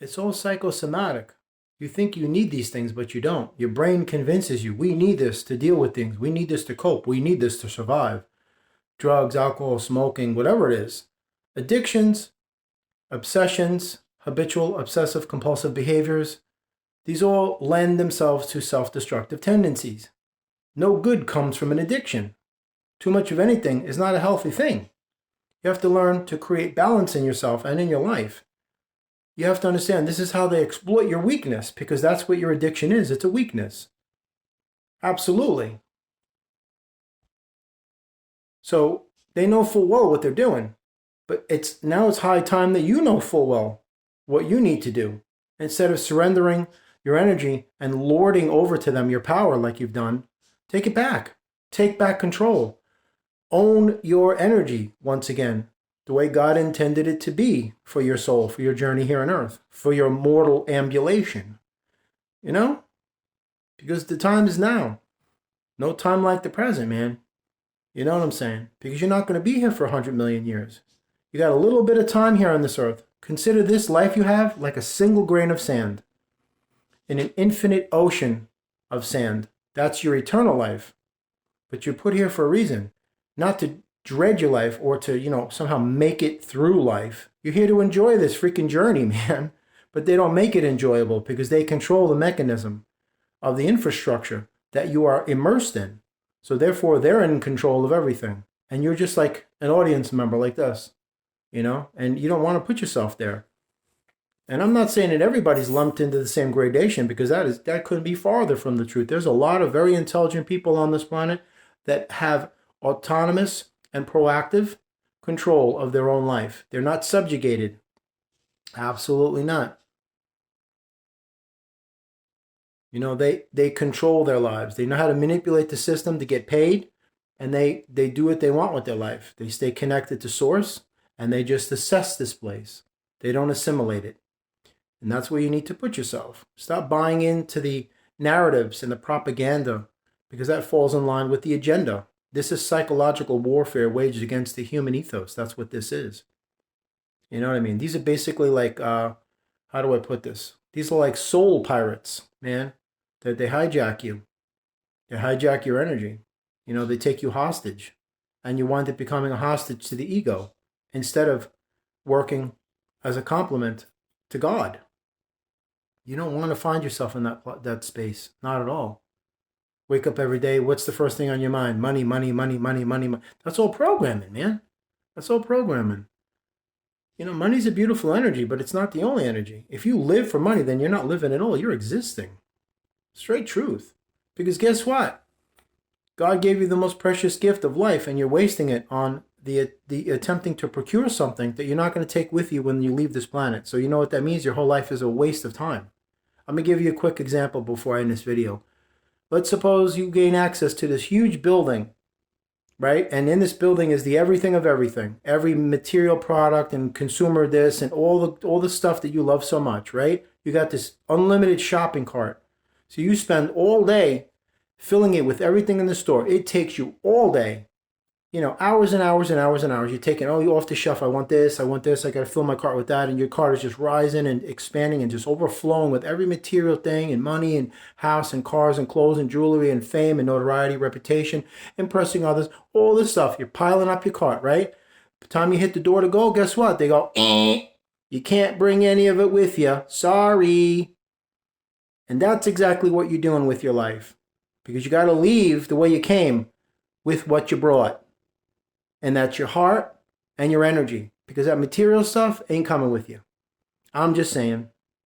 It's all psychosomatic. You think you need these things, but you don't. Your brain convinces you, we need this to deal with things. We need this to cope. We need this to survive. Drugs, alcohol, smoking, whatever it is. Addictions, obsessions, habitual, obsessive, compulsive behaviors. These all lend themselves to self-destructive tendencies. No good comes from an addiction. Too much of anything is not a healthy thing. You have to learn to create balance in yourself and in your life. You have to understand this is how they exploit your weakness, because that's what your addiction is. It's a weakness. Absolutely. So they know full well what they're doing, but now it's high time that you know full well what you need to do. Instead of surrendering your energy and lording over to them your power like you've done, take it back. Take back control. Own your energy once again, the way God intended it to be for your soul, for your journey here on earth, for your mortal ambulation. You know? Because the time is now. No time like the present, man. You know what I'm saying? Because you're not going to be here for 100 million years. You got a little bit of time here on this earth. Consider this life you have like a single grain of sand in an infinite ocean of sand. That's your eternal life. But you're put here for a reason. Not to dread your life or to, somehow make it through life. You're here to enjoy this freaking journey, man. But they don't make it enjoyable because they control the mechanism of the infrastructure that you are immersed in. So therefore, they're in control of everything. And you're just like an audience member like this, and you don't want to put yourself there. And I'm not saying that everybody's lumped into the same gradation, because that couldn't be farther from the truth. There's a lot of very intelligent people on this planet that have autonomous and proactive control of their own life. They're not subjugated. Absolutely not. They control their lives. They know how to manipulate the system to get paid, and they do what they want with their life. They stay connected to source, and they just assess this place. They don't assimilate it. And that's where you need to put yourself. Stop buying into the narratives and the propaganda, because that falls in line with the agenda. This is psychological warfare waged against the human ethos. That's what this is. You know what I mean? These are basically like, how do I put this? These are like soul pirates, man. That they hijack you. They hijack your energy. They take you hostage. And you wind up becoming a hostage to the ego instead of working as a complement to God. You don't want to find yourself in that space. Not at all. Wake up every day. What's the first thing on your mind? Money, money, money, money, money, money. That's all programming, man. That's all programming. Money's a beautiful energy, but it's not the only energy. If you live for money, then you're not living at all. You're existing. Straight truth. Because guess what? God gave you the most precious gift of life, and you're wasting it on the attempting to procure something that you're not going to take with you when you leave this planet. So you know what that means? Your whole life is a waste of time. I'm going to give you a quick example before I end this video. Let's suppose you gain access to this huge building, right? And in this building is the everything of everything, every material product and consumer this and all the stuff that you love so much, right? You got this unlimited shopping cart. So you spend all day filling it with everything in the store. It takes you all day, hours and hours and hours and hours. You're taking, you off the shelf. I want this. I got to fill my cart with that. And your cart is just rising and expanding and just overflowing with every material thing and money and house and cars and clothes and jewelry and fame and notoriety, reputation, impressing others, all this stuff. You're piling up your cart, right? By the time you hit the door to go, guess what? They go, you can't bring any of it with you. Sorry. And that's exactly what you're doing with your life. Because you got to leave the way you came with what you brought. And that's your heart and your energy. Because that material stuff ain't coming with you. I'm just saying.